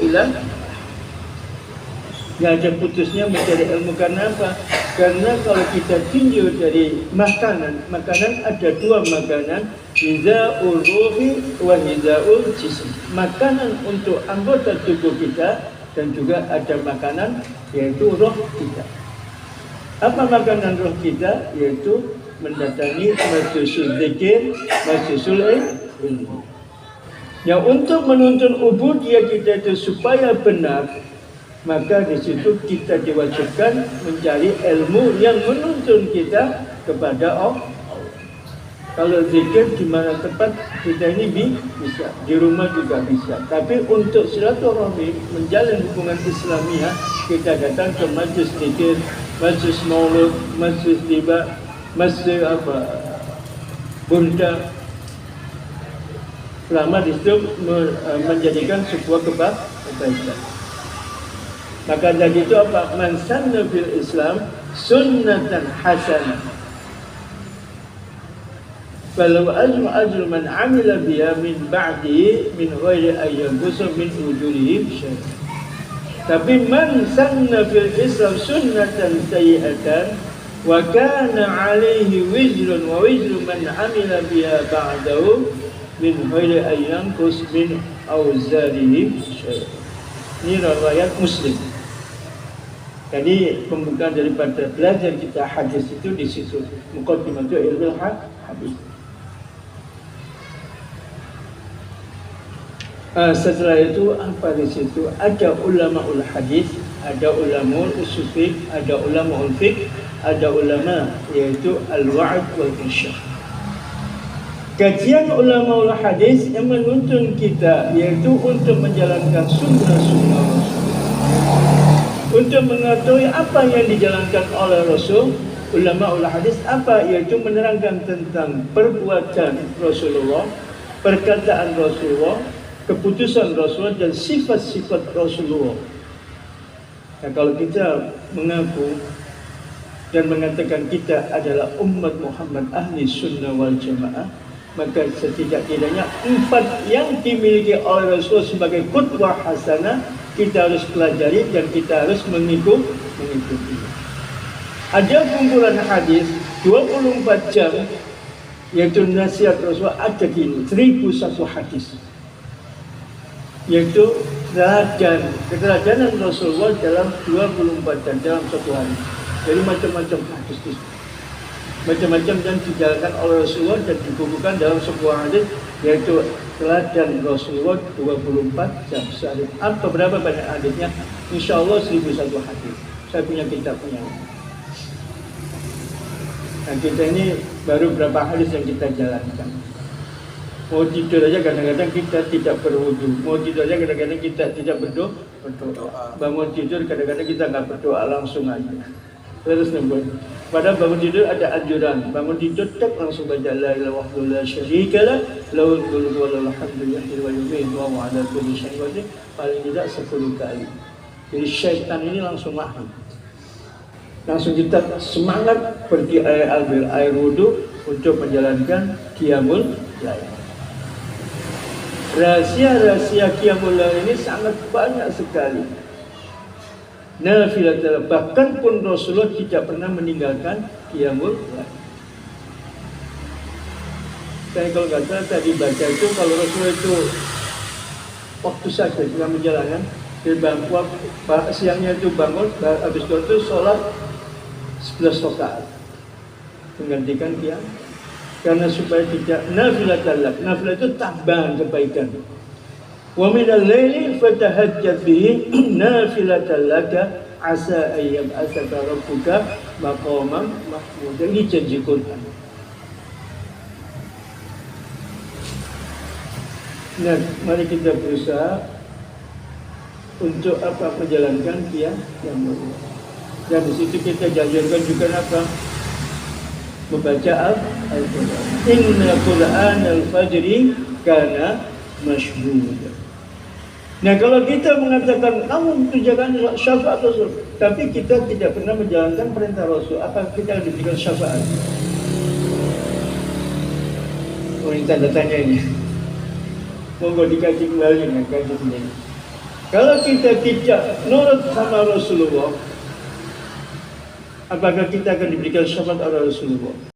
ilah. Nggak ada putusnya mencari ilmu. Karena apa? Karena kalau kita tinjau dari makanan ada dua makanan, hizaul ruhi wa hizaul jism. Makanan untuk anggota tubuh kita dan juga ada makanan yaitu roh kita. Apa makanan roh kita? Yaitu mendatangi majlisul zikir, majlisul ilmu. Yang untuk menuntun ubudiyah kita itu supaya benar, maka di situ kita diwajibkan mencari ilmu yang menuntun kita kepada Allah. Kalau zikir di mana tempat kita ini bisa, di rumah juga bisa. Tapi untuk silaturahmi, menjalin hubungan Islamiah, kita datang ke majlis zikir, majlis maulud, majlis tiba, majlis burda. Selama di situ menjadikan sebuah kebaikan. Maka dari itu apa? Man sanna fil Islam sunnatan hasanah. Falau ajru man amila biha min ba'di min ghairi ayyanqusa min ujurihim syai'an. Tapi man sanna fil Islam sunnatan sayyi'atan wa kana 'alaihi wizrun wa wizru man amila biha ba'dahu min ghairi ayyanqus min awzarihim syai'an. Ini riwayat Muslim. Jadi pembukaan daripada belajar kita hadis itu di situ. Muqaddimatu ilmul hadis. Setelah itu apa di situ? Ada ulamaul hadis, ada ulamaul usul fiqh, ada ulamaul fiqh, ada ulama yaitu al-wa'd wal irsyad. Kajian ulamaul hadis yang menuntun kita yaitu untuk menjalankan sunnah-sunnah Rasul. Untuk mengetahui apa yang dijalankan oleh Rasul, ulama hadis apa? Yaitu menerangkan tentang perbuatan Rasulullah, perkataan Rasulullah, keputusan Rasulullah dan sifat-sifat Rasulullah. Nah, kalau kita mengaku dan mengatakan kita adalah umat Muhammad ahli sunnah wal jamaah, maka setidak-tidaknya 4 yang dimiliki oleh Rasulullah sebagai qudwah hasanah kita harus pelajari dan kita harus mengikuti. Ada kumpulan hadis 24 jam yaitu nasihat Rasulullah ada gini 1001 hadis, yaitu keteladanan Rasulullah dalam 24 jam dalam satu hari. Jadi macam-macam hadis itu, macam-macam yang dijalankan oleh Rasulullah dan dibukukan dalam sebuah hadis, yaitu teladan Rasulullah 24 jam sehari. Apa berapa banyak hadisnya? Insya Allah 1001 hadis. Saya punya kitabnya. Nah, kita ini baru berapa hadis yang kita jalankan. Mau tidur aja kadang-kadang kita tidak berwudu. Mau tidur aja kadang-kadang kita tidak berdoa. Bangun tidur kadang-kadang kita nggak berdoa, langsung aja. Terus nembus. Padahal bangun tidur ada anjuran. Bangun tidur tak langsung baca la ilaha illallah la syarika lah, lahul mulku wa lahul hamdu yuhyi wa yumiitu wa huwa ala kulli syai'in qadir. Paling tidak 10 kali. Jadi syaitan ini langsung mahal. Langsung kita semangat pergi ambil air wudu untuk menjalankan qiyamul lail. Rahasia-rahasia qiyamul lail ini sangat banyak sekali. Nafilatul, bahkan pun Rasulullah tidak pernah meninggalkan qiyamul lail. Saya kalau nggak salah tadi baca itu kalau Rasulullah itu waktu saja sedang menjalankan di bangku siangnya itu bangun habis itu sholat 11 rakaat menggantikan qiyam, karena supaya tidak nafilatul, nafilah itu tambahan kebaikan. Wa minal laili fatahajjat bihi nafilatan laka asa ayyam asaka rabbuka maqaman mahmuda. Ini janji Quran. Nah, mari kita berusaha untuk apa? Menjalankan qiyam yang mulia. Dan di situ kita janjikan juga apa? Membaca Al-Quran. Inna Qur'an al-fajri kana mashhuda. Nah, kalau kita mengatakan kamu menjalankan syafaat Rasul, tapi kita tidak pernah menjalankan perintah Rasul, apa kita diberikan syafaat? Oh, ini tanda tanya ini. Monggo dikaji kembali dengan kajian ini. Kalau kita tidak nurut sama Rasulullah, apakah kita akan diberikan syafaat oleh Rasulullah?